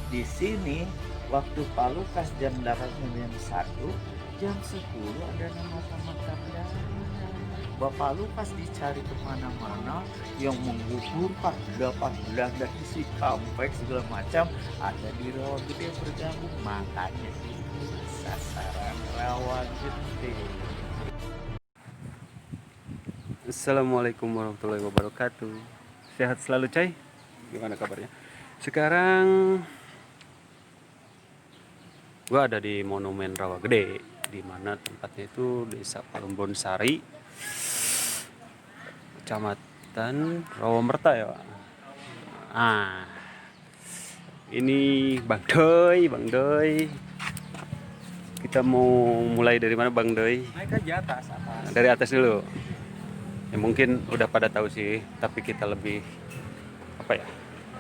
Di sini waktu Palukas jam 8 jam 1, jam 10 ada nama makam daerah. Bapak Lukas dicari kemana-mana, yang menggugurkan dapat Belanda isi kampek segala macam ada di Rawa Gede bergabung, makanya ini sasaran Rawa Gede. Assalamualaikum warahmatullahi wabarakatuh. Sehat selalu, Cai? Gimana kabarnya? Sekarang gua ada di Monumen Rawa Gede, di mana tempatnya itu Desa Palumbon Sari, Kecamatan Rawamerta ya, Pak. Ah, ini Bang Doi, Bang Doi. Kita mau mulai dari mana, Bang Doi? Naik aja atas. Dari atas dulu. Ya mungkin udah pada tahu sih, tapi kita lebih apa ya?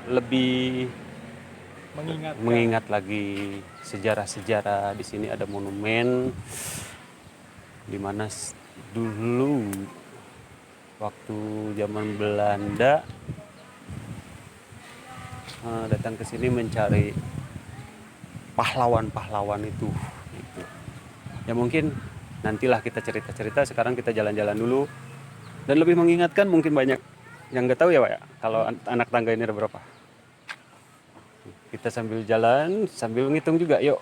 Lebih mengingat lagi sejarah-sejarah. Di sini ada monumen di mana dulu waktu zaman Belanda datang ke sini mencari pahlawan-pahlawan itu gitu. Ya mungkin nantilah kita cerita-cerita, sekarang kita jalan-jalan dulu dan lebih mengingatkan. Mungkin banyak yang nggak tahu ya, Pak ya, kalau anak tangga ini ada berapa. Kita sambil jalan, sambil ngitung juga, yuk.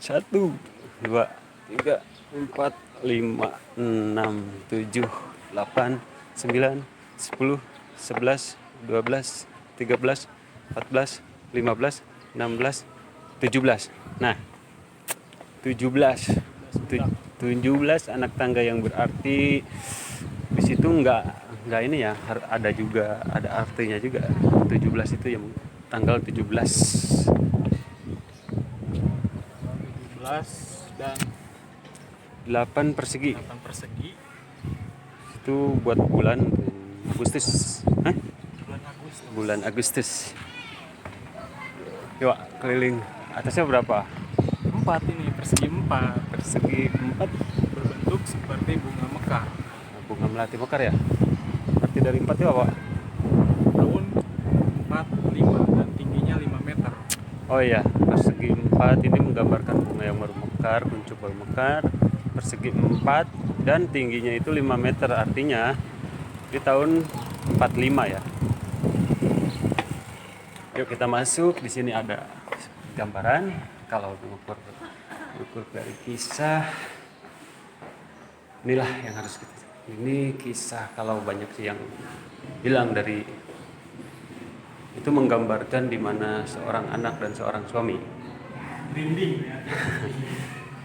1, 2, 3, 4, 5, 6, 7, 8, 9, 10, 11, 12, 13, 14, 15, 16, 17. Nah, 17. 17 anak tangga, yang berarti di situ nggak ini ya, ada juga ada artinya juga. 17 itu yang tanggal 17. 17 dan 8 persegi 8 persegi itu buat bulan Agustus. Hah? bulan Agustus. Bulan Agustus. Yuk, keliling. Atasnya berapa? 4 ini, persegi 4. Persegi 4. Berbentuk seperti bunga mekar. Bunga melati mekar ya. Arti dari 4 itu apa? Daun 4, 5 dan tingginya 5 meter. Oh iya, persegi 4 ini menggambarkan bunga yang baru mekar, kuncup baru mekar. Persegi 4 dan tingginya itu 5 meter, artinya di tahun 45 ya. Yuk kita masuk. Di sini ada gambaran kalau mengukur dari kisah. Inilah yang harus kita. Ini kisah, kalau banyak sih yang bilang dari itu menggambarkan di mana seorang anak dan seorang suami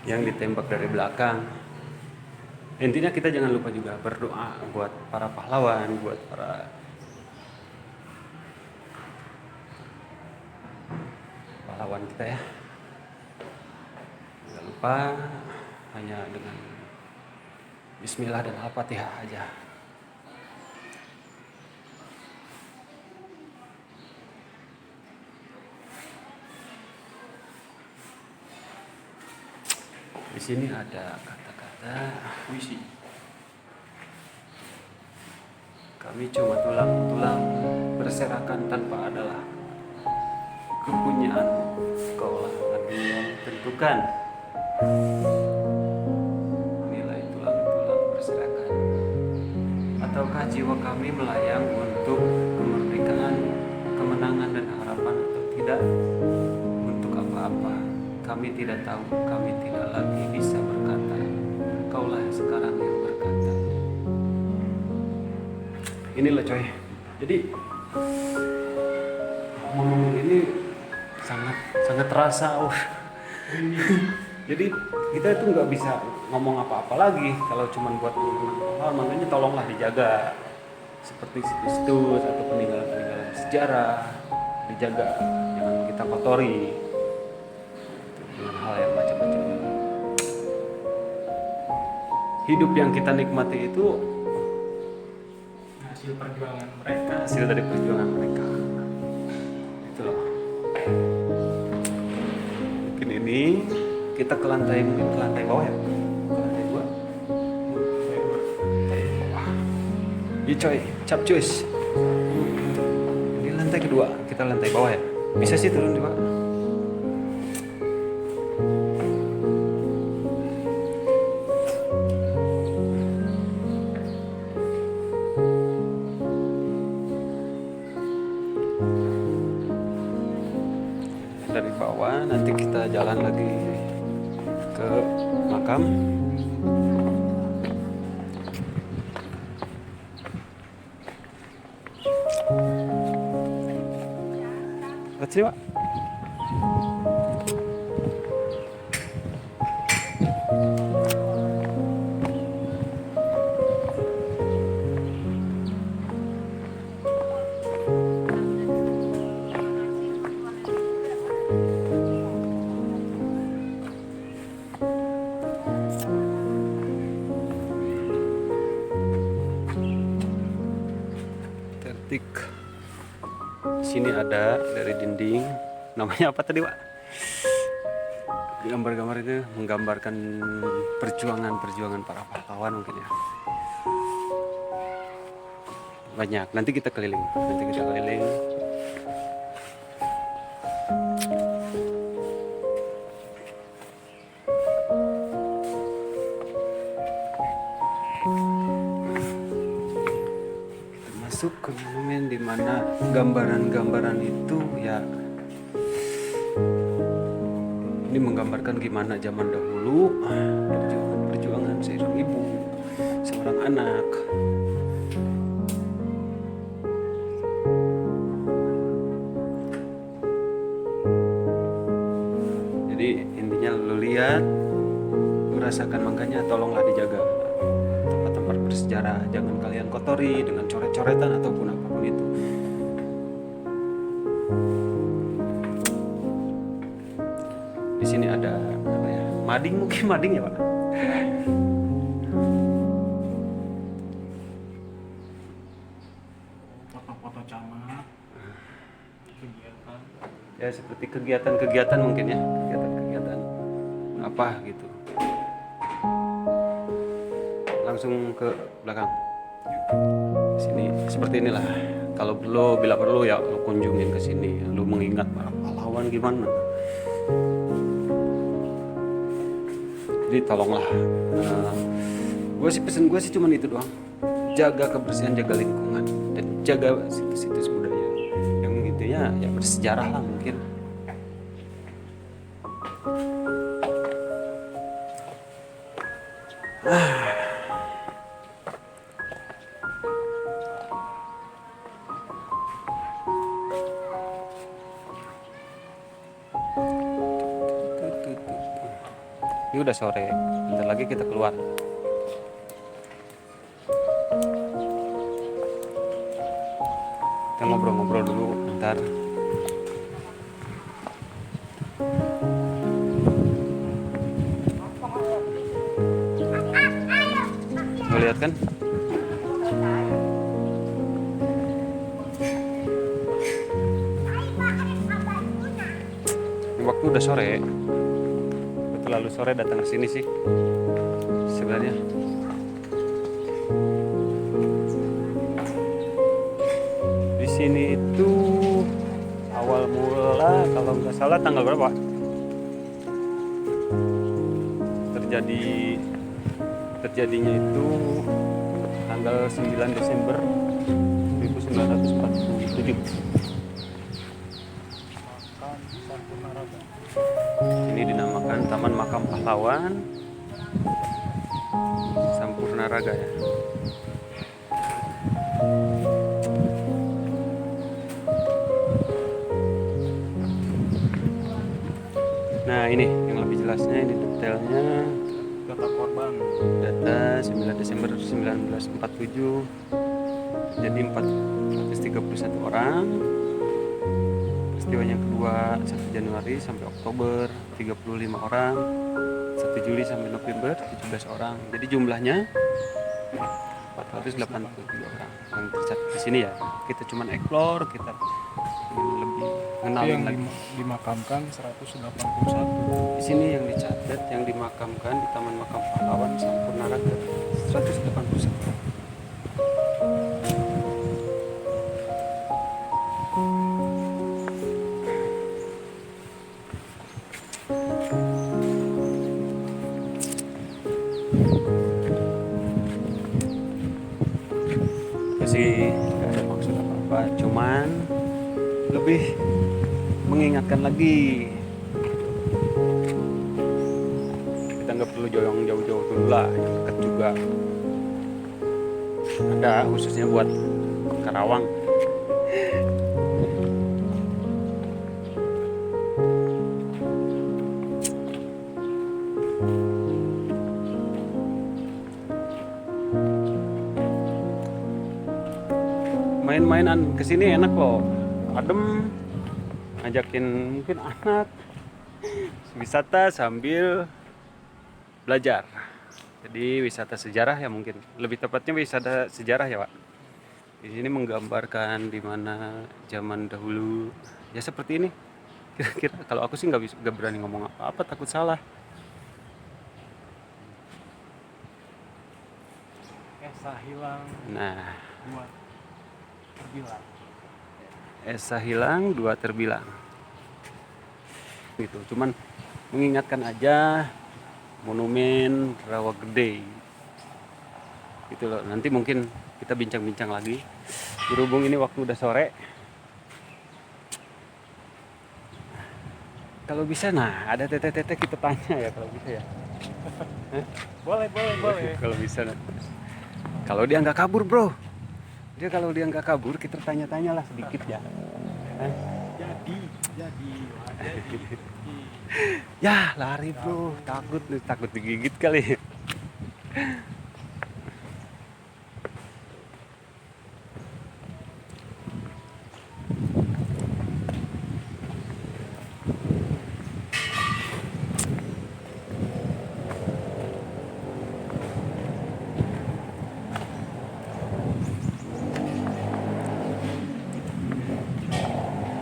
yang ditembak dari belakang. Intinya kita jangan lupa juga berdoa buat para pahlawan, buat para pahlawan kita ya. Jangan lupa, hanya dengan Bismillah dan Al-Fatihah aja. Di sini ada kata-kata puisi. Kami cuma tulang-tulang berserakan tanpa adalah kepunyaanmu. Kaulah yang tentukan nilai tulang-tulang berserakan. Ataukah jiwa kami melayang untuk kemerdekaan, kemenangan dan harapan, atau tidak untuk apa-apa? Kami tidak tahu, kami tidak lagi bisa berkata. Kaulah sekarang yang berkata. Inilah coy. Jadi momen ini sangat terasa. Jadi kita itu nggak bisa ngomong apa-apa lagi kalau cuma buat hal, makanya tolonglah dijaga seperti situs-situs atau peninggalan-peninggalan sejarah, dijaga, jangan kita kotori dengan hal yang macam-macam. Hidup yang kita nikmati itu Hasil perjuangan mereka. hasil dari perjuangan mereka. Itu loh. Mungkin ini kita ke lantai, mungkin ke lantai bawah ya. Ke lantai 2. Lantai bawah. Iya coy, cap cuys. Ini lantai lantai kedua, kita lantai bawah ya. Bisa sih turun juga. Dari bawah nanti kita jalan lagi ke makam. Kecil Pak. Tertik. Sini ada dari dinding. Namanya apa tadi, Pak? Gambar-gambar itu menggambarkan perjuangan para pahlawan mungkin ya. Banyak. Nanti kita keliling. Masuk ke monumen di mana gambaran-gambaran itu ya ini menggambarkan gimana zaman dahulu perjuangan seorang ibu, seorang anak. Jadi intinya lu lihat, lu rasakan, makanya tolonglah dijaga tempat-tempat bersejarah, jangan kalian kotori dengan coret-coretan ataupun apapun itu. Di sini ada apa ya? Mading, mungkin mading ya, Pak. Foto-foto camat, kegiatan. Ya seperti kegiatan-kegiatan mungkin ya, kegiatan-kegiatan apa gitu. Langsung ke belakang. Sini seperti inilah. Kalau perlu, bila perlu ya lu kunjungin ke sini, lu mengingat para pahlawan gimana. Jadi tolonglah, pesan gue sih cuman itu doang, jaga kebersihan, jaga lingkungan, dan jaga situs-situs budaya yang intinya ya bersejarah lah mungkin. Ini udah sore, bentar lagi kita keluar. Kita ngobrol-ngobrol dulu bentar. Lo lihat kan? Ini waktu udah sore. Lalu sore datang ke sini sih sebenarnya. Di sini itu awal mula kalau nggak salah tanggal berapa? Terjadinya itu tanggal 9 Desember 1947. Ini dinamakan Taman Makam Pahlawan Sampurnaraga ya. Nah ini yang lebih jelasnya, ini detailnya. Data korban. Data 9 Desember 1947. Jadi 431 orang. Peristiwa yang kedua 1 Januari sampai Oktober 35 orang, 1 Juli sampai November 17 orang. Jadi jumlahnya 487 orang yang tercatat di sini ya. Kita cuman explore, kita ingin lebih kenal Yang lagi. dimakamkan 181. Di sini yang dicatat yang dimakamkan di Taman Makam Pahlawan Sampurnaraga 181. sih nggak ada maksud apa-apa, cuman lebih mengingatkan lagi kita nggak perlu jauh-jauh dulu lah, yang dekat juga ada khususnya buat Karawang. Main-mainan kesini enak loh, adem, ngajakin mungkin anak wisata sambil belajar. Jadi wisata sejarah ya, mungkin lebih tepatnya wisata sejarah ya Pak. Di sini menggambarkan di mana zaman dahulu ya seperti ini. Kira-kira kalau aku sih nggak berani ngomong apa-apa, takut salah. Esa hilang Nah, buat terbilang. esa hilang dua terbilang. Gitu. Cuman mengingatkan aja monumen Rawa Gede. Gitu loh. Nanti mungkin kita bincang-bincang lagi. Berhubung ini waktu udah sore. Kalau bisa, nah ada tete-tete kita tanya ya kalau bisa ya. Boleh. Kalau bisa. Nah. Kalau dia nggak kabur bro, kalau dia nggak kabur kita tanya-tanya lah sedikit ya. Jadi. Ya lari bro, takut digigit kali.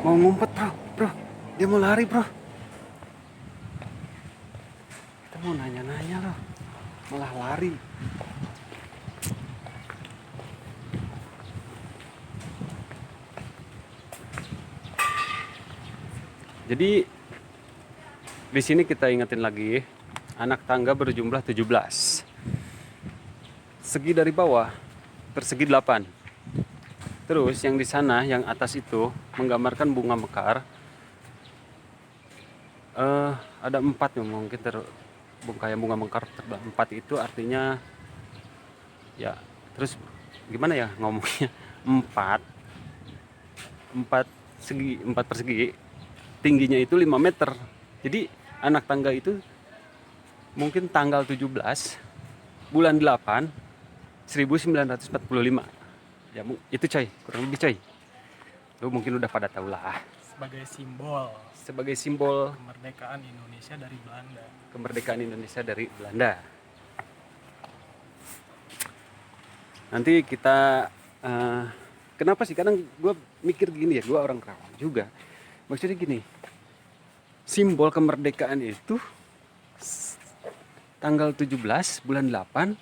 Mau ngumpet bro, dia mau lari bro. Kita mau nanya-nanya loh, malah lari. Jadi di sini kita ingetin lagi, anak tangga berjumlah 17. Segi dari bawah persegi 8. Terus yang di sana, yang atas itu menggambarkan bunga mekar. Ada 4 yang mungkin kayak bunga mekar terbang 4 itu artinya ya. Terus gimana ya ngomongnya? 4 persegi, tingginya itu 5 meter. Jadi anak tangga itu mungkin tanggal 17 bulan 8 1945. Ya itu coy, kurang lebih coy. Lu mungkin udah pada tahu lah. Sebagai simbol Kemerdekaan kemerdekaan Indonesia dari Belanda. Nanti kita kenapa sih kadang gue mikir gini ya, gue orang Karawang juga. Maksudnya gini, simbol kemerdekaan itu tanggal 17 bulan 8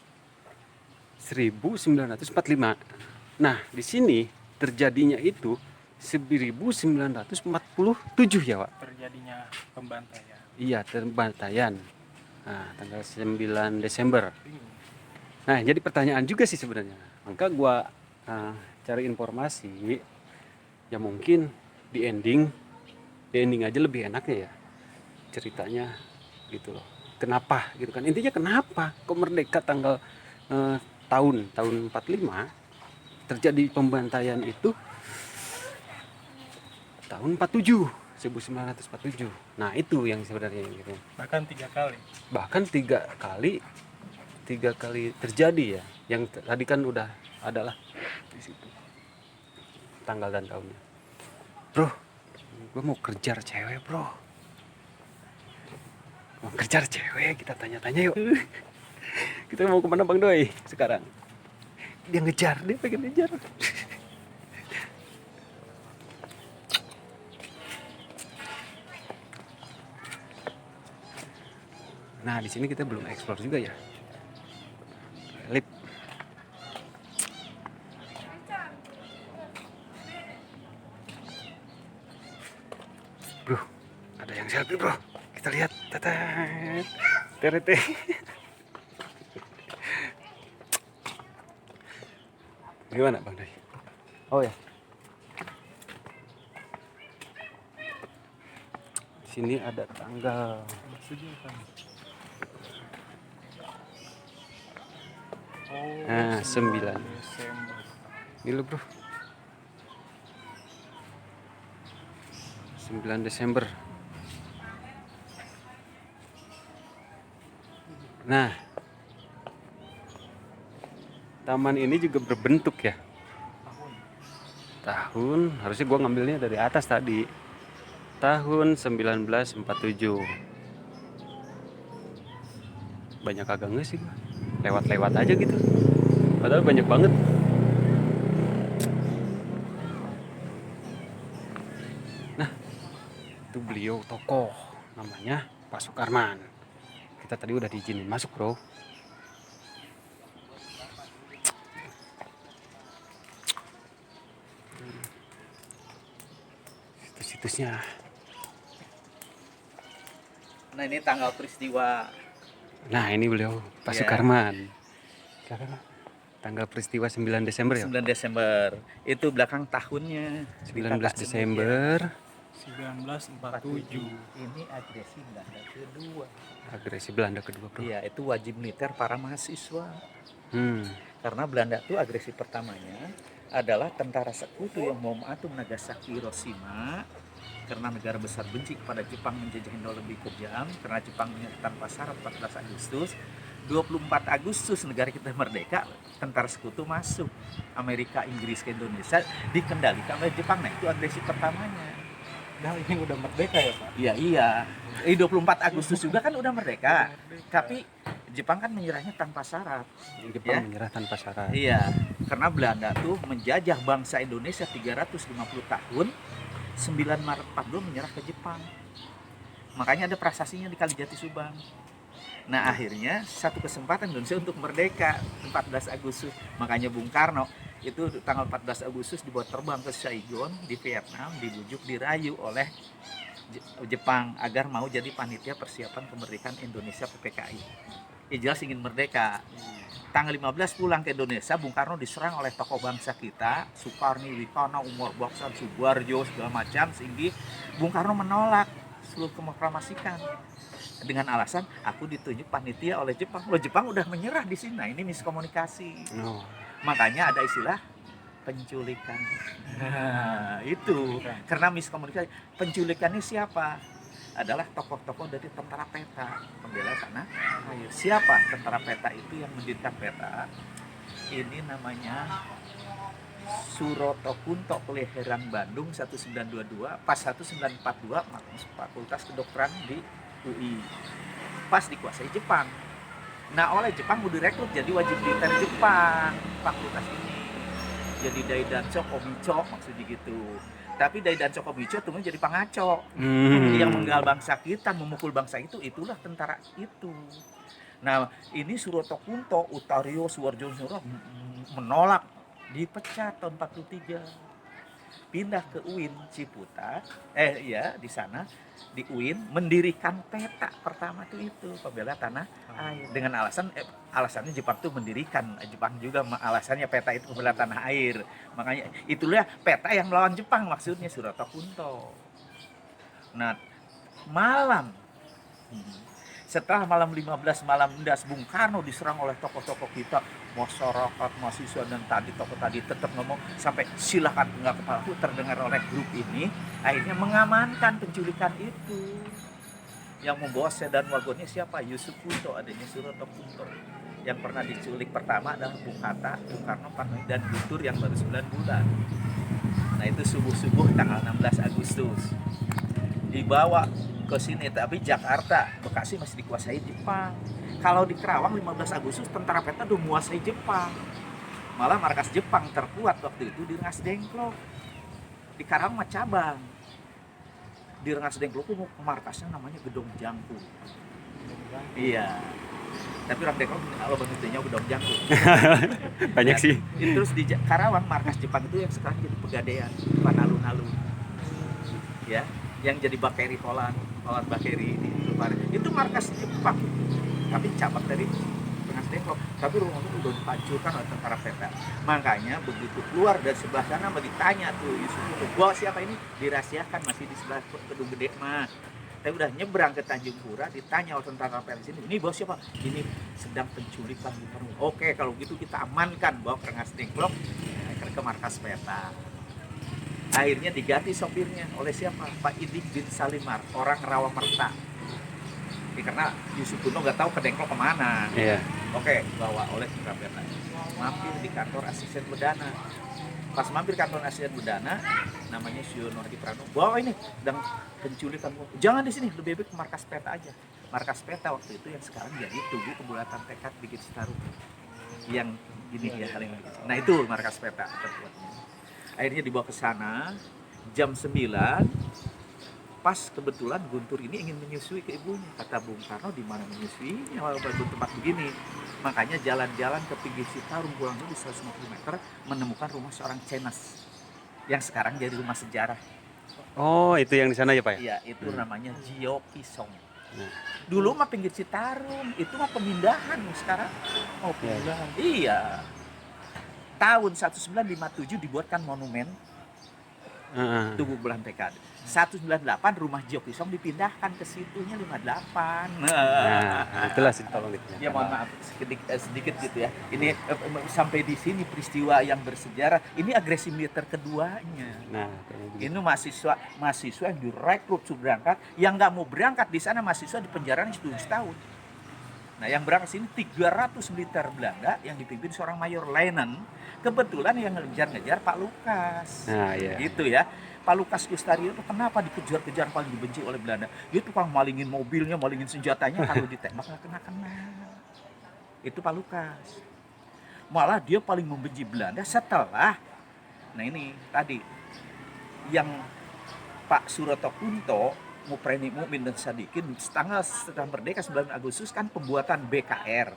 1945. Nah, di sini terjadinya itu 1947 ya, Pak. Terjadinya pembantaian. Iya, pembantaian. Nah, tanggal 9 Desember. Nah, jadi pertanyaan juga sih sebenarnya. Maka gua cari informasi, ya mungkin di ending aja lebih enaknya ya ceritanya gitu loh. Kenapa gitu kan? Intinya kenapa kok merdeka tanggal tahun 45 terjadi pembantaian itu tahun 1947. Nah, itu yang sebenarnya gitu. Bahkan 3 kali. Tiga kali terjadi ya. Yang tadi kan udah adalah di situ tanggal dan tahunnya. Bro, gue mau kejar cewek, bro. Mau kejar cewek, kita tanya-tanya yuk. Kita mau kemana Bang Doi sekarang? Dia pengen ngejar. Nah, di sini kita belum explore juga ya. Lip. Bro, ada yang selfie, bro. Kita lihat. Tetet. Terete. Gimana Bang Doi? Oh ya. Di sini ada tanggal. Maksudnya apa nih? Oh, Nah, 9. Desember. Ini lo bro. 9 Desember. Nah, taman ini juga berbentuk ya. Tahun, harusnya gua ngambilnya dari atas tadi. Tahun 1947. Banyak kagak nggak sih gua? Lewat-lewat aja gitu. Padahal banyak banget. Nah, itu beliau tokoh namanya Pak Sukarman. Kita tadi udah diizinin masuk, bro. Situs-situsnya. Nah, ini tanggal peristiwa. Nah, ini beliau Pak Ya. Sukarman. Sekarang tanggal peristiwa 9 Desember ya? 9 Desember. Itu belakang tahunnya. 19 Desember. 1947. Ini agresi Belanda kedua. Agresi Belanda kedua, bro. Iya, itu wajib militer para mahasiswa. Hmm. Karena Belanda itu agresi pertamanya adalah tentara sekutu yang bom atom Nagasaki Hiroshima, karena negara besar benci kepada Jepang menjajah Indo lebih kejam, karena Jepang menyerang tanpa syarat 14 Agustus. 24 Agustus negara kita merdeka, tentara sekutu masuk Amerika, Inggris ke Indonesia, dikendalikan oleh Jepang. Nah, itu agresi pertamanya. Nah, ini udah merdeka ya, Pak? Iya, iya. 24 Agustus juga kan udah merdeka. Tapi Jepang kan menyerahnya tanpa syarat. Jepang Ya. menyerah tanpa syarat. Iya, karena Belanda tuh menjajah bangsa Indonesia 350 tahun. 9 Maret 42 menyerah ke Jepang. Makanya ada prasasinya di Kalijati Subang. Nah, akhirnya satu kesempatan Indonesia untuk merdeka 14 Agustus. Makanya Bung Karno itu tanggal 14 Agustus dibuat terbang ke Saigon di Vietnam, dibujuk dirayu oleh Jepang agar mau jadi panitia persiapan kemerdekaan Indonesia PPKI. Ya jelas ingin merdeka. Tanggal 15 pulang ke Indonesia, Bung Karno diserang oleh tokoh bangsa kita, Sukarni, Wikono, Umar Baksan, Subarjo, segala macam, sehingga Bung Karno menolak seluruh proklamasikan dengan alasan aku ditunjuk panitia oleh Jepang. Loh, Jepang udah menyerah di sini. Nah, ini miskomunikasi. Oh. Makanya ada istilah penculikan. Nah, itu karena miskomunikasi. Penculikannya siapa? Adalah tokoh-tokoh dari tentara peta pembela tanah air. Siapa tentara peta itu yang mendirikan peta? Ini namanya Suroto Kunto, kelahiran Bandung 1922, pas 1942 masuk Fakultas Kedokteran di UI. Pas dikuasai Jepang. Nah, oleh Jepang mau direkrut jadi wajib militer Jepang fakultas ini. Jadi Daidancho Komicho maksudnya gitu. Tapi Daidancho Komicho tuh jadi pangaco. Yang menggal bangsa kita, memukul bangsa itulah tentara itu. Nah, ini Suroto Kunto, Utario Suwarjo menolak, dipecat tahun 43. Pindah ke UIN Ciputat, di sana di UIN mendirikan peta pertama itu pembela tanah air dengan alasannya Jepang tuh mendirikan, Jepang juga alasannya peta itu pembela tanah air, makanya itulah peta yang melawan Jepang maksudnya Suroto Kunto. Nah, malam setelah malam 15 malam das Bung Karno diserang oleh tokoh-tokoh kita, masyarakat, mahasiswa, dan tadi tokoh tadi tetap ngomong sampai silakan nggak kepalaku terdengar oleh grup ini, akhirnya mengamankan penculikan itu. Yang membawa sedan wagonnya siapa? Yusuf Kunto, adanya Suroto Kunto. Yang pernah diculik pertama adalah Bung Hatta, Bung Karno, dan Guntur yang baru 9 bulan. Nah, itu subuh-subuh tanggal 16 Agustus dibawa ke sini, tapi Jakarta, Bekasi masih dikuasai Jepang. Kalau di Kerawang 15 Agustus tentara peta udah menguasai Jepang. Malah markas Jepang terkuat waktu itu di Rengas Dengklok. Di Karawang mah cabang. Di Rengas Dengklok itu markasnya namanya Gedong Jangkung. Iya. Tapi orang Dengklok kalau bentuknya Gedong Jangkung. Banyak sih. Terus di Karawang markas Jepang itu yang sekarang jadi Pegadaian, Alun-alun. Ya, yang jadi Bakeri Holland Bakeri di Indomaret itu markas Jepang, tapi cabang dari Rengas Dengklok, tapi rumah itu udah dihancurkan oleh tentara peta. Makanya begitu keluar dari sebelah sana ditanya tuh Yusuf Kuno, bawa siapa ini? Dirahasiakan, masih di sebelah gedung gede mah. Tapi udah nyebrang ke Tanjung Pura, ditanya oleh tentara peta sini, ini bawa siapa? Ini sedang penculikan di Parung. Oke, kalau gitu kita amankan, bawa ke Rengas Dengklok ke markas peta. Akhirnya diganti sopirnya oleh siapa? Pak Idik bin Salimar, orang Rawamerta. Karena Yusuf Kuno nggak tahu ke Dengklok kemana. Iya. Oke, bawa oleh tentara peta. Mampir di kantor asisten Bedana. Pas mampir kantor asisten Bedana, namanya Siono Hadi Prano. Bawa ini sedang penculikan. Jangan di sini, lebih baik ke markas peta aja. Markas peta waktu itu yang sekarang jadi Tugu Kebulatan Tekad Bikin Citarum. Yang gini ya, paling begitu. Nah itu markas peta terbuatnya. Akhirnya dibawa ke sana jam 9. Pas kebetulan Guntur ini ingin menyusui ke ibunya. Kata Bung Karno, di mana menyusuinya kalau baru tempat begini. Makanya jalan-jalan ke pinggir Citarum pulang dulu 150 meter menemukan rumah seorang Cenas yang sekarang jadi rumah sejarah. Oh, itu yang di sana ya, Pak ya? Iya, itu namanya Jio Kisong. Nah. Dulu mah pinggir Citarum, itu mah pemindahan sekarang. Oh, pemindahan. Iya. Tahun 1957 dibuatkan monumen Tugu Bulan Tekad. 198 rumah Jio Kisong dipindahkan ke situnya 58. Nah, itulah sih tolong gitu Ya mohon maaf sedikit gitu ya. Ini sampai di sini peristiwa yang bersejarah. Ini agresi militer keduanya. Nah, Ini mahasiswa yang direkrut suruh berangkat, yang nggak mau berangkat di sana mahasiswa di penjara 7 tahun. Nah, yang berangkat sini 300 militer Belanda yang dipimpin seorang Mayor Leinen. Kebetulan yang ngejar-ngejar Pak Lukas. Nah, iya. Gitu ya. Pak Lukas Kustario itu kenapa dikejar-kejar paling dibenci oleh Belanda? Dia tukang malingin mobilnya, malingin senjatanya, kalau ditembak nggak kena-kena. Itu Pak Lukas. Malah dia paling membenci Belanda setelah, nah ini tadi, yang Pak Suroto Kunto, Mupreni Mukmin dan Sadikin, setelah merdeka 9 Agustus kan pembuatan BKR.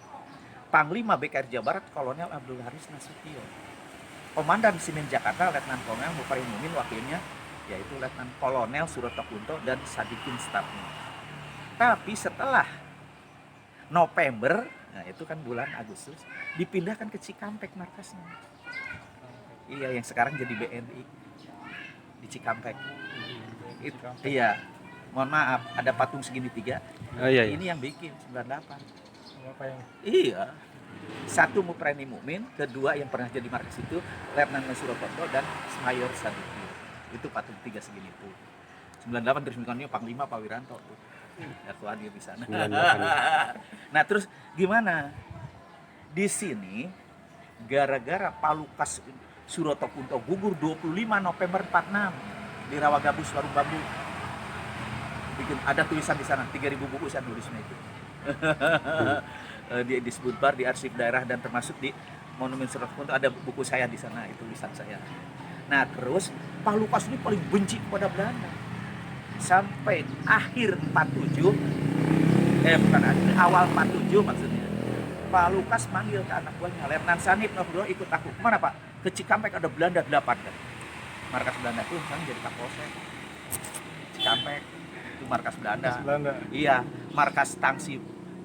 Panglima BKR Jawa Barat Kolonel Abdul Haris Nasution. Komandan Simin Jakarta Letnan Kolonel Mupreni Mukmin, wakilnya yaitu Letnan Kolonel Suroto Kunto dan Sadikin stafnya. Tapi setelah November, nah itu kan bulan Agustus, dipindahkan ke Cikampek markasnya. Iya, yang sekarang jadi BNI di Cikampek. Iya, mohon maaf, ada patung segitiga. Oh iya, iya. Ini yang bikin 98. Apa yang Iya. Satu Mupreni Mukmin, kedua yang pernah jadi markas itu Letnan Suroto dan Mayor Sadikin. Itu patung 3 segini itu. 98 terus misalnya Panglima Pak Wiranto tuh. Ya tuh hadir di sana. 98. Nah, terus gimana? Di sini gara-gara Pak Lukas Suroto Kunto gugur 25 November 46 di Rawagabus Warung Bambu. Bikin ada tulisan di sana 3.000 buku saya tulisnya itu. Disebut bar di arsip daerah dan termasuk di Monumen Suroto Kunto ada buku saya di sana, itu tulisan saya. Nah, terus Pak Lukas ini paling benci kepada Belanda. Sampai akhir 47, awal 47 maksudnya. Pak Lukas manggil ke anak buahnya, Letnan Sanip, ikut aku. Kemana Pak? Ke Cikampek, ada Belanda 8 kan. Markas Belanda itu sekarang jadi Kapolsek. Cikampek itu markas Belanda. Iya, markas tangsi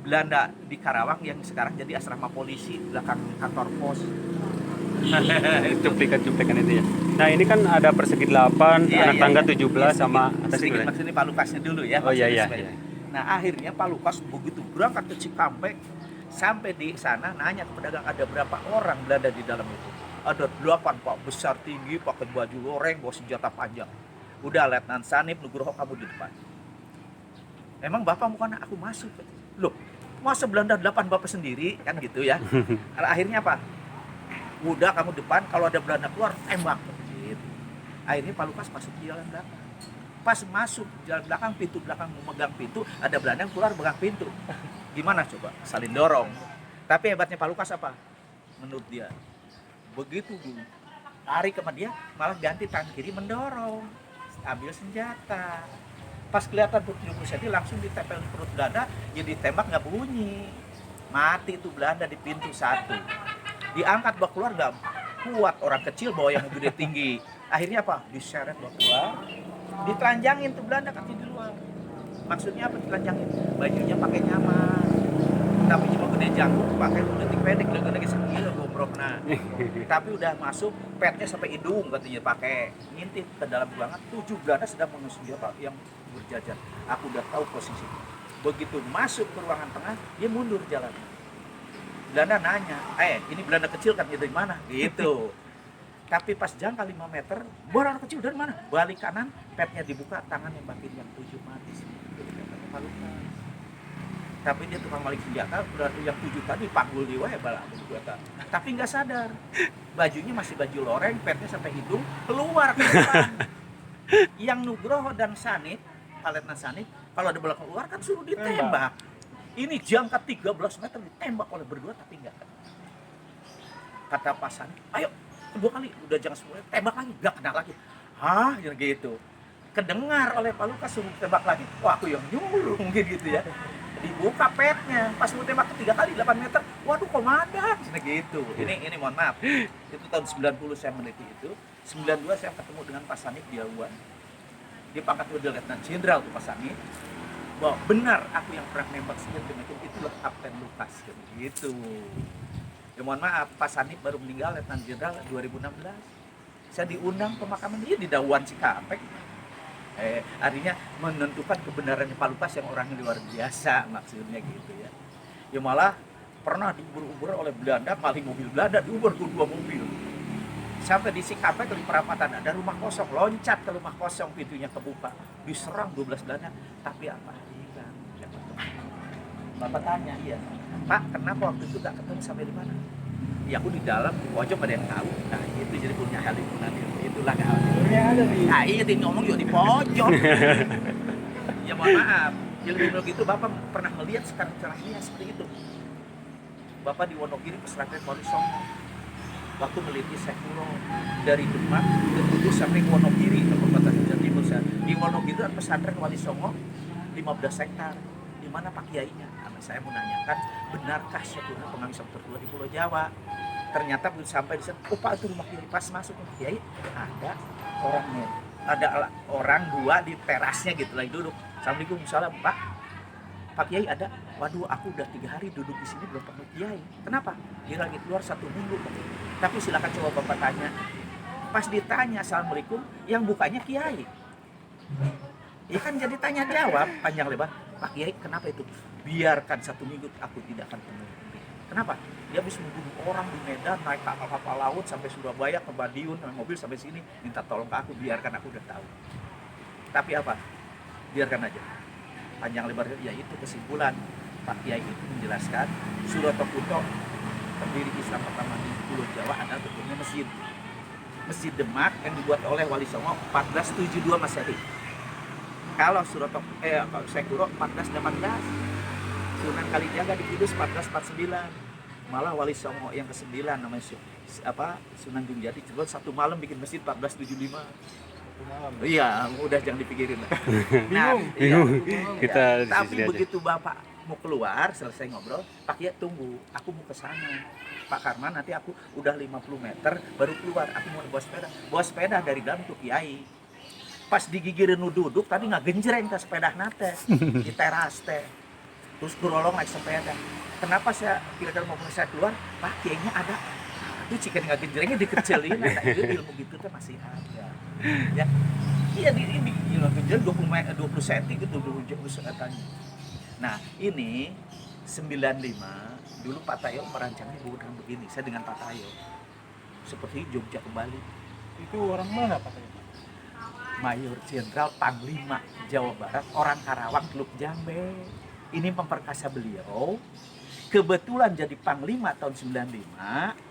Belanda di Karawang yang sekarang jadi asrama polisi belakang kantor pos. Cuplikan itu ya. Nah, ini kan ada persegi 8, Iya, anak tangga 17 Iya, sama atas sedikit itu. maksudnya Pak Lukasnya dulu ya. Oh iya, iya, supaya- iya. Nah, akhirnya Pak Lukas begitu berangkat ke Cikampek, sampai di sana nanya ke pedagang ada berapa orang Belanda di dalam itu. Ada 8 Pak, besar tinggi, pakai baju loreng, bawa senjata panjang. Udah Letnan Sanip, Nugroho kamu di depan. Emang Bapak bukan aku masuk? Loh, masa Belanda 8 Bapak sendiri kan gitu ya. Akhirnya apa? Udah kamu depan, kalau ada Belanda keluar tembak gitu. Akhirnya Pak Lukas masuk di jalan belakang. Pas masuk jalan belakang, pintu belakang memegang pintu, ada Belanda yang keluar pegang pintu. Gimana coba? Saling dorong. Tapi hebatnya Pak Lukas apa? Menurut dia, begitu lari ke dia, malah ganti tangan kiri mendorong, ambil senjata. Pas kelihatan perut 70 cm langsung ditempel di perut Belanda, ya ditembak nggak bunyi. Mati itu Belanda di pintu 1. Diangkat bawa keluar nggak kuat, orang kecil bawa yang gede tinggi. Akhirnya apa? Diseret bawa keluar, ditelanjangin tuh Belanda kaki di luar. Maksudnya apa ditelanjangin? Bajunya pakai nyaman. tapi cuma gede jangkung pakai detik pendek gede segila gobrokna. Tapi udah masuk petnya sampai hidung katanya pakai ngintip ke dalam ruangan 7 Belanda sedang mengusung dia Pak yang berjajar. Aku udah tahu posisi. Begitu masuk ke ruangan tengah dia mundur jalan. Belanda nanya, ini Belanda kecil kan dari mana? Gitu. Tapi pas jangka 5 meter, orang kecil dari mana? Balik kanan, petnya dibuka, tangan yang bagian yang 7 mati. Tapi dia tukang balik senjata, udah yang 7 tadi panggul di wae bala senjata. Tapi nggak sadar, bajunya masih baju loreng, petnya sampai hidung, keluar ke depan. Yang Nugroho dan Sanit, Letnan Sanit, kalau ada bola keluar kan suruh ditembak. Ini jangka 13 meter ditembak oleh berdua tapi enggak kena. Kata Pak Sanit, ayo 2 kali, udah jangan semua tembak lagi, enggak kena lagi. Hah, yang gitu. Kedengar oleh Pak Lukas suruh tembak lagi, wah aku yang nyuruh mungkin gitu ya. Dibuka petnya, pas mau tembak ketiga kali 8 meter, waduh komandan, gitu. Ini mohon maaf, itu tahun 90 saya meneliti itu. 92 saya ketemu dengan Pak Sanit di Awan. Dia pangkat udah Letnan Jenderal tuh Pak Sanit. Bahwa benar aku yang pernah nembak senjata itulah Kapten Lukas gitu. Ya mohon maaf, Pak Sanit baru meninggal Letnan Jenderal 2016. Saya diundang ke pemakaman dia di Dawan Cikampek. Artinya menentukan kebenarannya Pak Lukas yang orangnya luar biasa maksudnya gitu ya. Ya malah pernah diubur-ubur oleh Belanda, maling mobil Belanda diubur tuh 2 mobil. Sampai di Cikampek di perapatan ada rumah kosong, loncat ke rumah kosong pintunya kebuka, diserang 12 Belanda, tapi apa? Hilang. Bapak tanya, iya, Pak, kenapa waktu itu gak ketemu sampai di mana? Ya aku di dalam, di pojok ada yang tahu. Nah itu jadi punya hal itu nanti, itulah hal itu. Ada di. Nah iya dia ngomong juga di pojok. Ya mohon maaf, ilmu itu Bapak pernah melihat sekarang cerahnya seperti itu. Bapak di Wonogiri pesantren Wali Songo. Waktu meliti Sekulo dari Demak ke Kudus sampai ke Wonogiri tempat kota Jawa Timur. Di Wonogiri ada pesantren Wali Songo 15 hektar. Di mana Pak Kiainya? Karena saya menanyakan benarkah Sekulo pengamis tertua di Pulau Jawa? Ternyata belum sampai di sana. Oh Pak itu rumah Kiai, pas masuk ke Kiai ada orangnya. Ada orang 2 di terasnya gitu lagi duduk. Assalamualaikum, salam Pak. Pak Kiai ada, waduh aku udah 3 hari duduk di sini belum ketemu Kiai. Kenapa? Dia lagi keluar 1 minggu. Tapi silakan coba Bapak tanya. Pas ditanya Assalamualaikum, yang bukanya Kiai. Ya kan jadi tanya jawab panjang lebar. Pak Kiai kenapa itu? Biarkan 1 minggu aku tidak akan ketemu. Kenapa? Dia habis membunuh orang di Medan, naik kapal laut sampai Surabaya ke Madiun, naik mobil sampai sini, minta tolong ke aku, biarkan aku udah tahu. Tapi apa? Biarkan aja. Panjang lebar ya itu kesimpulan Pak Kiai itu menjelaskan Suroto Kuto pendiri Islam pertama di Pulau Jawa adalah bentuknya Masjid Demak yang dibuat oleh Wali Songo 1472 Masehi. Kalau Suroto Sekuro 1418, Sunan Kalijaga di Kudus 1449, malah Wali Songo yang ke-9 namanya Sunan Gungjati coba 1 malam bikin masjid 1475. Iya, udah jangan dipikirin. Nah, Bingung. Iya, Kita tapi aja. begitu Bapak mau keluar, selesai ngobrol, Pak Kiai tunggu, aku mau ke sana. Pak Karman nanti aku udah 50 meter baru keluar, aku mau bawa sepeda. Bawa sepeda dari dalam tuh Kiai. Pas digigirin duduk, tadi nggak genjreng ke sepeda nate di teras teh. Terus kurolong naik sepeda. Kenapa saya kira-kira mau saya keluar? Pak Kiainya ada. Itu jika nggak genjrengnya dikecilin, nah itu ilmu gitu tuh masih ada. Ya, iya ini genjreng 20 cm gitu 20 cm. Nah ini 95 dulu Pak Tayo merancangnya bukan begini. Saya dengan Pak Tayo seperti Jogja kembali. Itu orang mana Pak? Mayor Jenderal Panglima Jawa Barat, orang Karawang, Teluk Jambe. Ini memperkasa beliau. Kebetulan jadi Panglima tahun 95.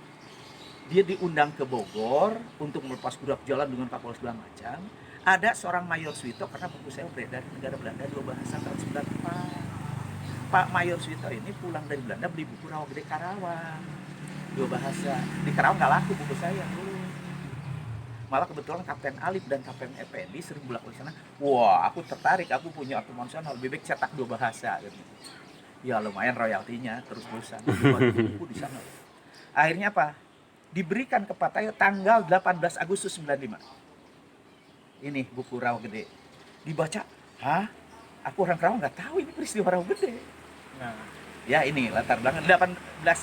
Dia diundang ke Bogor untuk melepas budak jalan dengan kapal segala macam. Ada seorang Mayor Suwito, karena buku saya beredar di negara Belanda 2 bahasa tahun 94. Pak Mayor Suwito ini pulang dari Belanda beli buku Rawa Gede Karawang 2 bahasa. Di Karawang nggak laku buku saya dulu. Malah kebetulan Kapten Alif dan Kapten Effendi sering bolak-balik sana. Wah, aku tertarik, aku punya otomosional, lebih baik cetak 2 bahasa gitu. Ya lumayan royaltinya terus-terusan. Buku di sana. Akhirnya apa? Diberikan ke Pak Tayo tanggal 18 Agustus 95. Ini buku Rawa Gede. Dibaca, hah? Aku orang Karawang nggak tahu ini peristiwa Rawa Gede. Nah, Ya ini latar belakang 18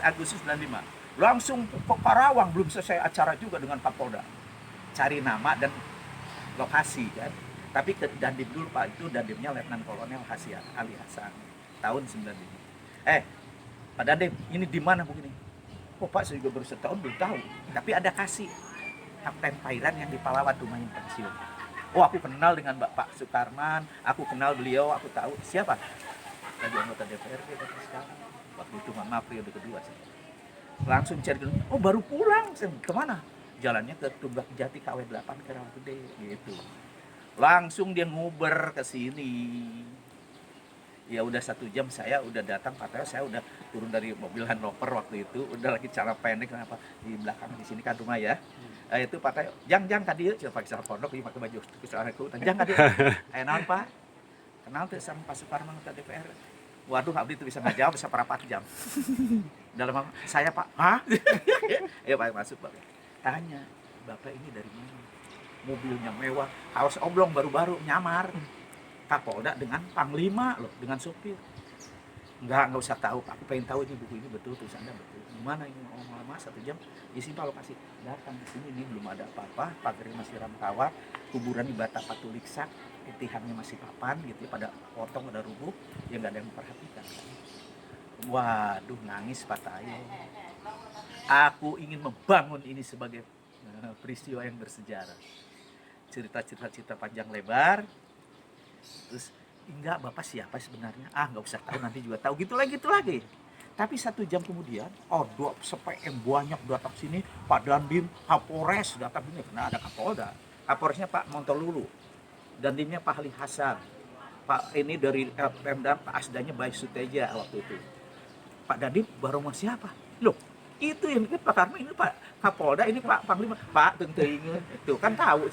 Agustus 95. Langsung ke Karawang, belum selesai acara juga dengan Kapolda. Cari nama dan lokasi kan. Tapi ke Dandim dulu Pak, itu Dandimnya Letnan Kolonel Ali Hasan tahun 95. Pak Dandim, ini di mana begini? Oh Pak, saya juga baru setahun belum tahu. Tapi ada kasih Kapten Pairan yang di Palawan rumahnya pensiun. Oh aku kenal dengan Bapak Sukarman, aku kenal beliau, aku tahu siapa? Lagi anggota DPRD tapi sekarang. Waktu itu maaf periode kedua sih. Langsung cari dulu, oh baru pulang, kemana? Jalannya ke Tunggak Jati KW 8 ke Rawagede gitu. Langsung dia nguber ke sini. Ya udah 1 jam saya udah datang, katanya saya udah turun dari mobil handlover waktu itu, udah lagi cara pendek kenapa di belakang di sini kan rumah ya. Itu patah, jang tadi ya, pakai sarung pondok, pakai baju kesalahanku, jang tadi. Naon Pak? Kenal tuh sama Pak Suparman ke DPR. Waduh, abdi itu bisa nggak jawab, bisa per 4 jam. Dalam saya Pak, hah? Ayo Pak masuk Pak. Tanya, Bapak ini dari mana? Mobilnya mewah, kaos oblong baru-baru nyamar. Kapolda dengan Panglima loh, dengan sopir. Nggak usah tahu, aku pengen tahu ini buku ini betul, tulisannya betul. Gimana ini lama 1 jam? Isi Pak lokasi. Datang ke sini ini belum ada apa-apa, pagarnya masih ramkawat, kuburan di Bata Patuliksak, tihannya masih papan gitu, pada potong ada rubuh, ya nggak ada yang memperhatikan. Waduh, nangis Pak Tayo. Aku ingin membangun ini sebagai peristiwa yang bersejarah. Cerita panjang lebar. Terus enggak Bapak siapa sebenarnya? Nggak usah tahu, nanti juga tahu. Gitu lagi. Tapi 1 jam kemudian, dua SPM banyak datang sini, Pak Dandim, Kapolres datang sini, karena ada Kapolda. Kapolresnya Pak Montolulu, Dandimnya Pak Ali Hasan, Pak ini dari Pemda, Pak Asdanya Bayi Suteja waktu itu. Pak Dandim baru sama siapa? Loh, itu yang kan Pak Karma, ini Pak Kapolda, ini Pak Panglima. Pak tentu ingat, itu kan tahu.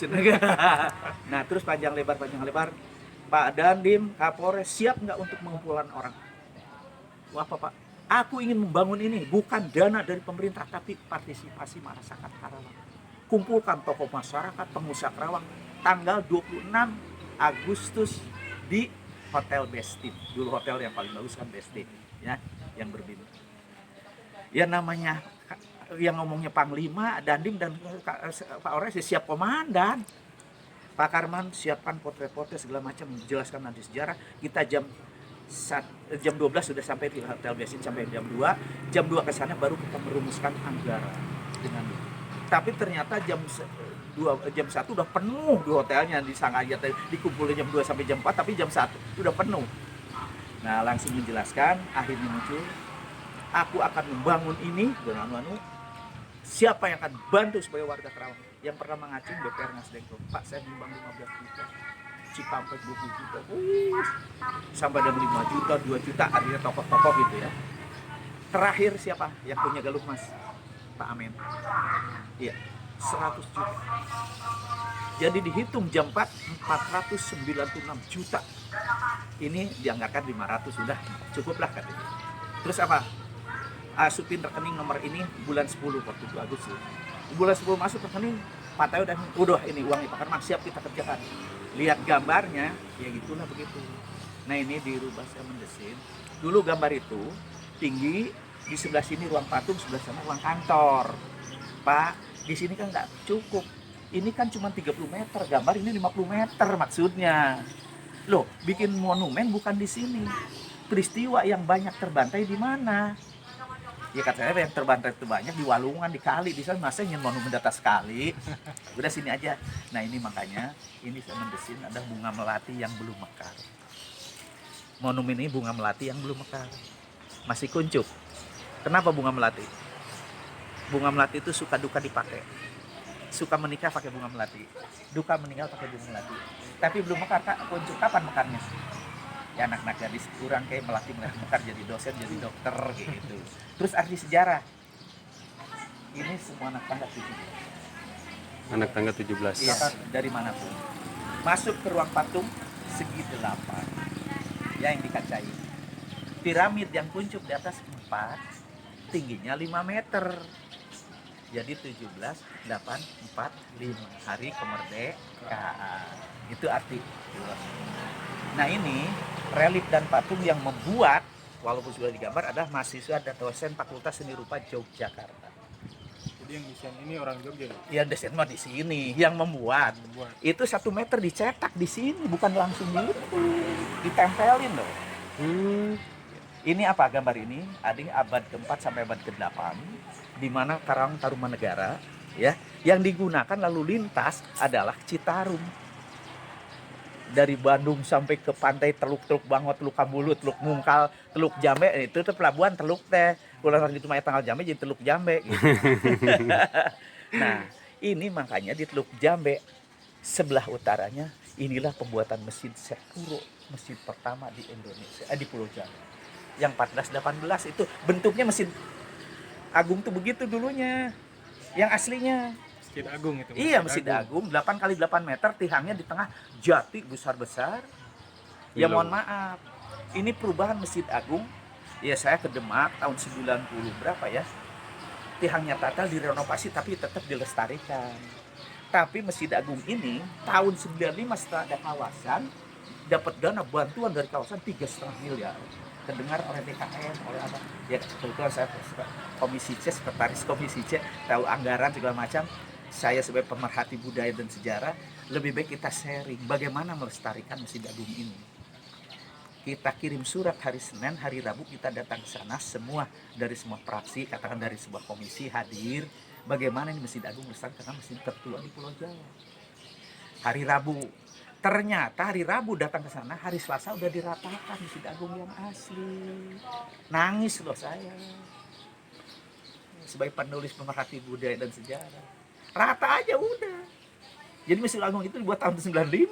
Nah terus panjang lebar, Pak Dandim, Kapolres siap nggak untuk mengumpulkan orang? Wah Pak, aku ingin membangun ini, bukan dana dari pemerintah, tapi partisipasi masyarakat Karawang. Kumpulkan tokoh masyarakat, pengusaha Karawang, tanggal 26 Agustus di Hotel Bestin. Dulu hotel yang paling bagus kan Bestin, ya, yang berbintang. Ya namanya, yang ngomongnya Panglima, Dandim dan Pak Ores siap komandan. Pak Karman siapkan potret-potret segala macam, menjelaskan nanti sejarah. Kita jam 12 sudah sampai di Hotel Bestin, sampai jam 2 ke sana baru kita merumuskan anggaran dengan itu. Tapi ternyata jam 1 udah penuh di hotelnya, di Sangaya dikumpulin jam 2 sampai jam 4, tapi jam 1 udah penuh. Nah langsung menjelaskan, akhirnya muncul, aku akan membangun ini dengan siapa yang akan bantu sebagai warga Karawang. Yang pernah mengacung DPR Nasdem, Pak saya nyumbang 15 juta, Cikampek 20 juta, sampai ada 5 juta, 2 juta, artinya tokoh-tokoh gitu ya. Terakhir siapa yang punya Galuh Mas? Pak Amin. Iya, 100 juta. Jadi dihitung jam 4, 496 juta. Ini dianggarkan 500, sudah cukuplah katanya. Terus apa? Supin rekening nomor ini bulan 10 waktu itu Agustus. Bulan 10 masuk rekening, Pak Tayo udah ini uangnya Pak Karman siap kita kerjakan. Lihat gambarnya, ya gitulah begitu. Nah ini dirubah saya mendesain. Dulu gambar itu tinggi, di sebelah sini ruang patung, sebelah sana ruang kantor. Pak, di sini kan nggak cukup. Ini kan cuma 30 meter, gambar ini 50 meter maksudnya. Loh, bikin monumen bukan di sini. Peristiwa yang banyak terbantai di mana? Ya katanya yang terbantai itu banyak di Walungan, di kali, di sana masa ingin monumen data sekali. Udah sini aja. Nah ini makanya, ini saya mendesain ada bunga melati yang belum mekar. Monumen ini bunga melati yang belum mekar. Masih kuncup. Kenapa bunga melati? Bunga melati itu suka duka dipakai. Suka menikah pakai bunga melati. Duka meninggal pakai bunga melati. Tapi belum mekar, Kak. Kuncup kapan mekarnya? Ya anak-anak gadis kurang kayak melatih mekar jadi dosen, jadi dokter gitu. Terus arti sejarah. Ini semua anak tangga 17. Anak tangga 17. Iya, dari manapun. Masuk ke ruang patung segi 8. Ya yang dikacai. Piramid yang kuncup di atas 4, tingginya 5 meter. Jadi 17, 8, 4, 5. Hari kemerdekaan. Itu arti. Nah ini relief dan patung yang membuat walaupun sudah digambar, adalah mahasiswa dan dosen Fakultas Seni Rupa Yogyakarta. Jadi yang desain ini orang Jogja ya? Yang desain mah di sini, yang membuat. Itu 1 meter dicetak di sini, bukan langsung gitu, ditempelin loh. Ini apa gambar ini? Ada abad ke-4 sampai abad ke-8, di mana Karawang Tarumanegara, ya, yang digunakan lalu lintas adalah Citarum. Dari Bandung sampai ke pantai Teluk Bangot, Teluk Kambulu, Teluk Mungkal, Teluk Jambe, itu tuh pelabuhan Teluk teh. Pulang gitu mah tanggal Jambe jadi Teluk Jambe gitu. Nah, ini makanya di Teluk Jambe sebelah utaranya inilah pembuatan mesin Sekuro, mesin pertama di Indonesia, di Pulau Jawa. Yang 1418 itu bentuknya mesin Agung tuh begitu dulunya. Yang aslinya. Masjid Agung itu. Iya, Masjid Agung 8 kali 8 meter, tiangnya di tengah jati besar-besar. Ya mohon maaf, ini perubahan Masjid Agung. Ya saya ke Demak tahun 90 berapa ya. Tiangnya total direnovasi tapi tetap dilestarikan. Tapi Masjid Agung ini tahun 95 setelah ada kawasan, dapat dana bantuan dari kawasan 3,5 miliar. Terdengar oleh DKM, oleh apa? Ya kebetulan saya Komisi C, sekretaris Komisi C, tahu anggaran segala macam. Saya sebagai pemerhati budaya dan sejarah, lebih baik kita sharing bagaimana melestarikan Masjid Agung ini. Kita kirim surat hari Senin, hari Rabu kita datang ke sana, semua dari semua fraksi, katakan dari sebuah komisi hadir. Bagaimana ini Masjid Agung melestarikan, karena masjid tertua di Pulau Jawa. Hari Rabu, ternyata hari Rabu datang ke sana, hari Selasa udah diratakan Masjid Agung yang asli. Nangis loh saya. Sebagai penulis pemerhati budaya dan sejarah. Rata aja udah. Jadi Masjid Agung itu dibuat tahun 95.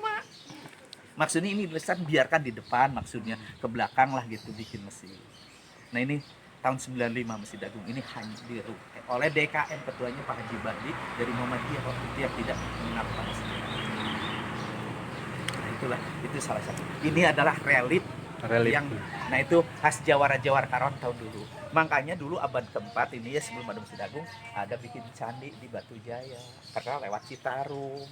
Maksudnya ini tulisan biarkan di depan, maksudnya ke belakang lah gitu bikin masjid. Nah ini tahun 95 Masjid Agung ini hanya dirukai oleh DKM, ketuanya Pak Haji Bandi dari Muhammadiyah waktu itu yang tidak mengapa masjid. Nah itulah, itu salah satu. Ini adalah relief yang, nah itu khas Jawara-Jawara Karawang tahun dulu. Makanya dulu abad ke-4 ini ya, sebelum ada Masjid Agung, ada bikin candi di Batu Jaya karena lewat Citarum.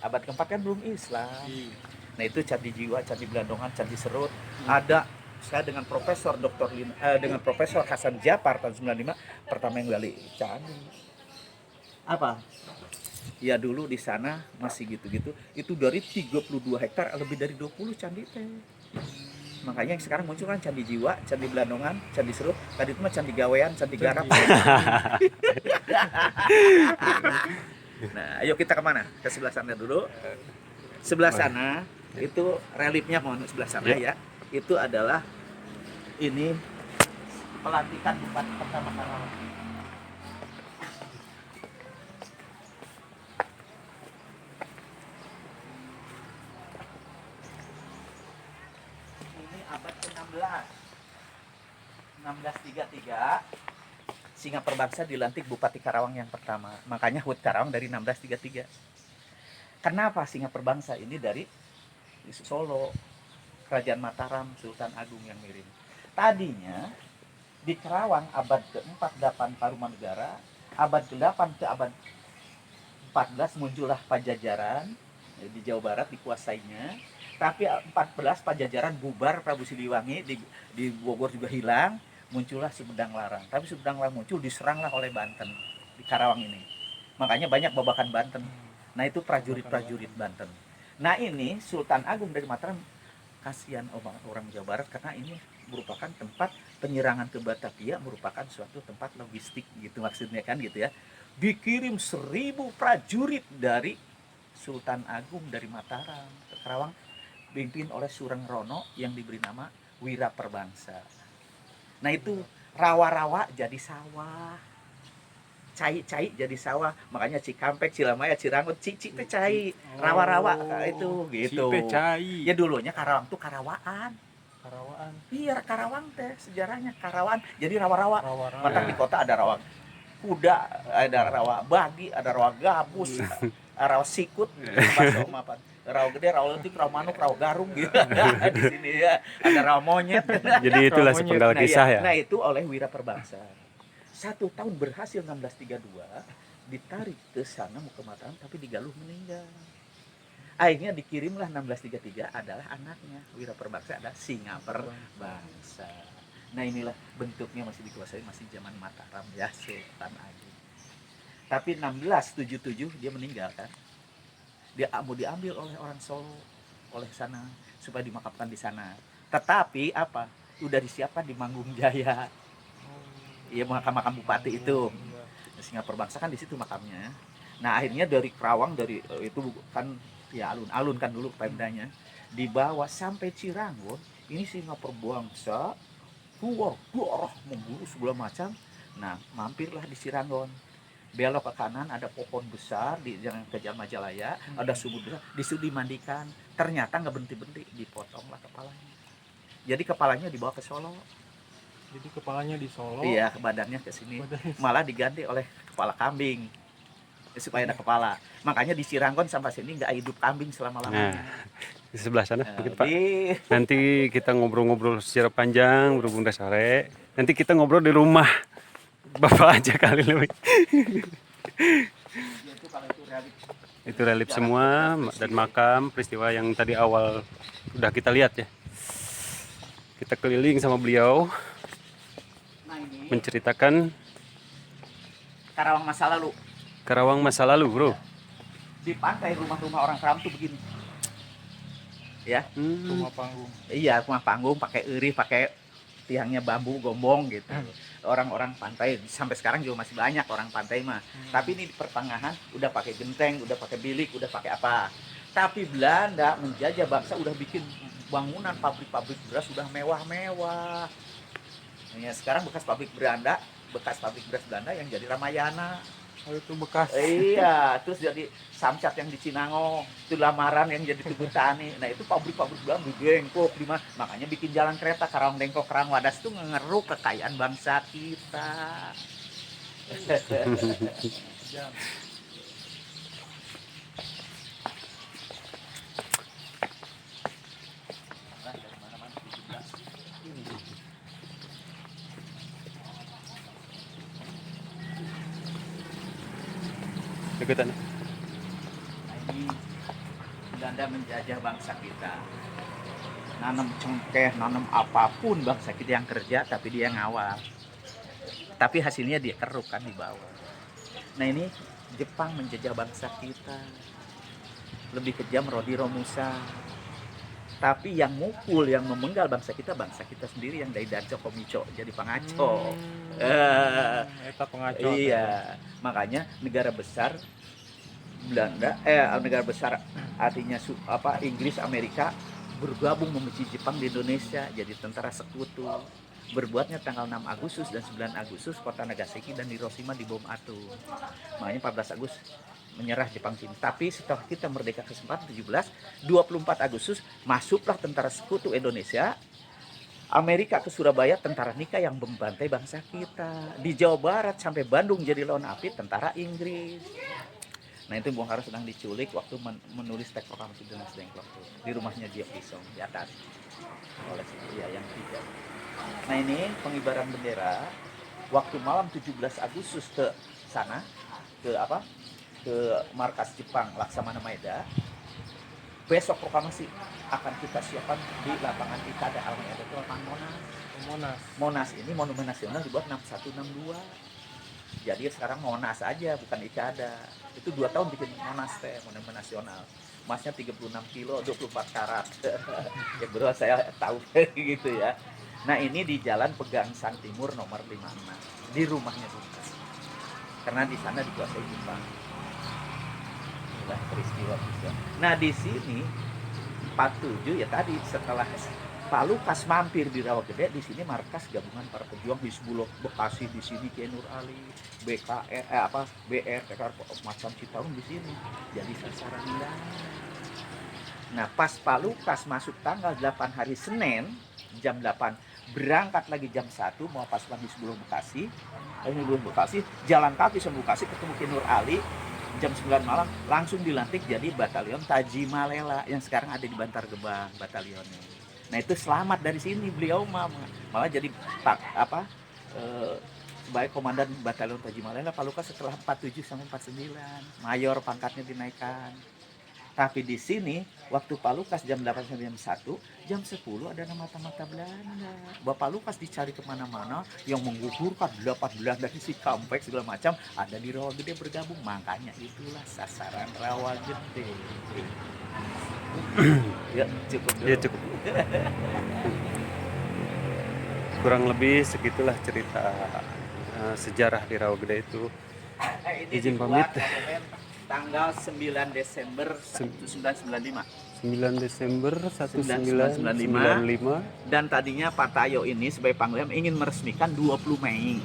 Abad ke-4 kan belum Islam. Nah itu Candi Jiwa, Candi Belandongan, Candi Serut. Ada saya dengan Profesor dengan Profesor Hasan Japar tahun 95 pertama yang gali candi. Apa? Ya dulu di sana masih gitu-gitu. Itu dari 32 hektar lebih dari 20 candi teh. Makanya yang sekarang muncul kan Candi Jiwa, Candi Belandongan, Candi Serut. Tadi itu mah Candi Gawean, Candi Garap. Nah, ayo kita kemana? Ke sebelah sana dulu. Sebelah sana itu reliefnya, mohon sebelah sana ya. Itu adalah ini pelantikan Bupati pertama Karawang. Ini abad ke-16. 1633 Singa Perbangsa dilantik Bupati Karawang yang pertama. Makanya HUT Karawang dari 1633. Kenapa Singa Perbangsa ini dari Solo, Kerajaan Mataram, Sultan Agung yang ngirim. Tadinya di Karawang abad ke-4 8 Tarumanegara, abad ke-8 ke abad 14 muncullah Pajajaran di Jawa Barat dikuasainya. Tapi 14 Pajajaran bubar, Prabu Siliwangi di Bogor juga hilang, muncullah Sumedang Larang. Tapi Sumedang Larang muncul diseranglah oleh Banten di Karawang ini. Makanya banyak babakan Banten. Nah itu prajurit-prajurit Banten. Nah ini Sultan Agung dari Mataram, kasihan orang Jawa Barat karena ini merupakan tempat penyerangan ke Batavia, merupakan suatu tempat logistik gitu maksudnya kan gitu ya. Dikirim 1000 prajurit dari Sultan Agung dari Mataram ke Karawang, dipimpin oleh Sureng Rono yang diberi nama Wira Perbangsa. Nah itu rawa-rawa jadi sawah, cai-cai jadi sawah, makanya Cikampek, Cilamaya, Cirangut, Cici itu cai, rawa-rawa itu gitu. Ya dulunya Karawang tuh Karawaan. Karawaan. Iya Karawang teh sejarahnya Karawaan. Jadi rawa-rawa. Maka di kota ada rawa kuda, ada rawa bagi, ada rawa gabus, rawa sikut, rawa gede, rawa letik, rawa manuk, rawa garung gitu. Di sini ya ada rawa monyet. Jadi itulah sepenggal kisah ya. Nah itu oleh Wira Perbangsa. 1 tahun berhasil 1632 ditarik ke sana mau ke Mataram tapi Digaluh meninggal. Akhirnya dikirimlah 1633 adalah anaknya Wira Perbangsa, ada Singa Perbangsa. Nah inilah bentuknya masih dikuasai, masih zaman Mataram ya, Sultan Agung. Tapi 1677 dia meninggal kan. Dia mau diambil oleh orang Solo, oleh sana, supaya dimakamkan di sana. Tetapi apa? Udah disiapkan di Manggung Jaya. Iya, makam bupati itu. Iya. Singapura Bangsa kan di situ makamnya. Nah akhirnya dari Kerawang, dari itu kan ya alun-alun kan dulu pemdanya, dibawa sampai Cirangon. Ini Singapura Bangsa keluar darah memburu segala macam. Nah mampirlah di Cirangon, belok ke kanan ada pohon besar di jalan ke Jalan Majalaya, ada sumur besar, disitu dimandikan. Ternyata nggak berhenti-berhenti, dipotonglah kepalanya. Jadi kepalanya dibawa ke Solo. Jadi kepalanya di Solo. Iya, badannya ke sini. Badannya- Malah diganti oleh kepala kambing. Supaya ada kepala. Makanya di Cirangon sampai sini nggak hidup kambing Nah, selama-lamanya. di sebelah sana mungkin Pak. Di Nanti kita ngobrol-ngobrol secara panjang berhubung udah sore. Nanti kita ngobrol di rumah Bapak aja kali lebih. itu kalau itu relik. Itu relief semua dan makam peristiwa yang tadi awal udah kita lihat ya. Kita keliling sama beliau Nah ini menceritakan Karawang masa lalu. Karawang masa lalu, Bro. Di pantai rumah-rumah orang Karawang tuh begini. Ya, Rumah panggung. iya rumah panggung pakai eri, pakai tiangnya bambu gombong gitu. Orang-orang pantai sampai sekarang juga masih banyak orang pantai mah. Tapi ini di pertengahan udah pakai genteng, udah pakai bilik, udah pakai apa. Tapi Belanda menjajah bangsa udah bikin bangunan pabrik-pabrik beras sudah mewah-mewah. Ya, sekarang bekas pabrik beras Belanda yang jadi Ramayana. Oh itu bekas. Iya, terus jadi Samcat yang di Cinango, itu Lamaran yang jadi Tugu Tani. Nah itu pabrik-pabrik Belanda di Dengkok, di mana makanya bikin jalan kereta Karawang Dengkok Karawang Wadas itu ngeruk kekayaan bangsa kita. Jam. Deketan. Nah ini Belanda menjajah bangsa kita. Nanam cengkeh, nanam apapun bangsa kita yang kerja, tapi dia yang ngawal. Tapi hasilnya dia keruk kan di bawah. Nah ini Jepang menjajah bangsa kita. Lebih kejam Rodi Romusa. Tapi yang mukul, yang memenggal bangsa kita sendiri yang dari Danco Komico jadi pengaco. Eta pengaco. Iya, makanya negara besar Belanda, negara besar artinya Inggris, Amerika bergabung membenci Jepang di Indonesia jadi tentara sekutu. Berbuatnya tanggal 6 Agustus dan 9 Agustus kota Nagasaki dan Hiroshima dibom atom. Makanya 14 Agustus menyerah Jepang sini. Tapi setelah kita merdeka ke-17, 24 Agustus masuklah tentara sekutu Indonesia. Amerika ke Surabaya, tentara Nika yang membantai bangsa kita. Di Jawa Barat sampai Bandung jadi lawan api tentara Inggris. Nah itu Bung Karno sedang diculik waktu menulis teks proklamasi Dinasti Dengklok di rumahnya Dia Pisong di atas oleh ya yang 3. Nah ini pengibaran bendera waktu malam 17 Agustus ke sana ke markas Jepang Laksamana Maeda. Besok proklamasi akan kita siapkan di lapangan Ikada Almeida itu lapangan Monas. Monas. Monas ini monumen nasional dibuat 6162. Jadi sekarang Monas aja bukan Ikada. Itu 2 tahun bikin Monas teh, monumen nasional. Emasnya 36 kilo, 24 karat. Ya bro, saya tahu gitu ya. Nah ini di Jalan Pegangsaan Timur nomor 56 di rumahnya Bung Karno. Karena di sana dikuasai Jepang. Inilah peristiwa. Nah di sini 47 ya tadi setelah Pak Lukas mampir di Rawagede, di sini markas gabungan para pejuang Hizbullah Bekasi di sini, Kiai Nur Ali, BR, TKR macam Citarum di sini. Jadi sasaran wilayah. Nah, pas Pak Lukas masuk tanggal 8 hari Senin jam 8 berangkat lagi jam 1 mau pasukan Hizbullah Bekasi. Bekasi jalan kaki sampai Bekasi ketemu Kiai Nur Ali. Jam 9 malam langsung dilantik jadi batalion Tajimalela yang sekarang ada di Bantar Gebang batalionnya. Nah itu selamat dari sini beliau malah jadi sebagai komandan batalion Tajimalela Pak Lukas setelah 47 sampai 49 mayor pangkatnya dinaikkan. Tapi di sini waktu Pak Lukas jam 8 sampai jam 10 ada nama mata Belanda. Bapak Lukas dicari kemana-mana, yang menggugurkan 8 Belanda di Cikampek segala macam ada di Rawa Gede bergabung. Makanya itulah sasaran Rawa Gede. Ya cukup dulu. Ya cukup. Kurang lebih segitulah cerita sejarah di Rawa Gede itu. Ini Izin dibuat pamit. dokumen tanggal 9 Desember 1995. 9 Desember 1995. Dan tadinya Pak Tayo ini sebagai Panglima ingin meresmikan 20 Mei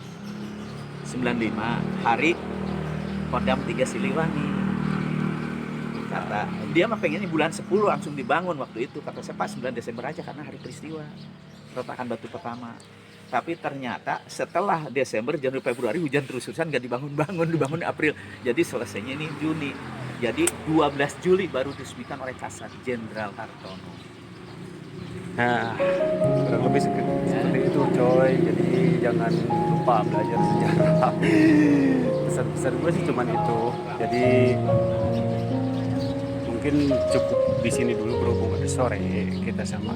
95, hari Kodam 3 Siliwangi. Kata dia mah pengennya bulan 10 langsung dibangun waktu itu. Kata saya Pak 9 Desember aja karena hari peristiwa retakan batu pertama. Tapi ternyata setelah Desember, Januari, Februari hujan terus-terusan gak dibangun April. Jadi selesainya ini Juni. Jadi 12 Juli baru diresmikan oleh Kasat Jenderal Hartono. Nah, kurang lebih seperti itu coy. Jadi jangan lupa belajar sejarah. Pesan-pesan gue sih cuman itu. Jadi mungkin cukup di sini dulu berhubung ada sore kita sama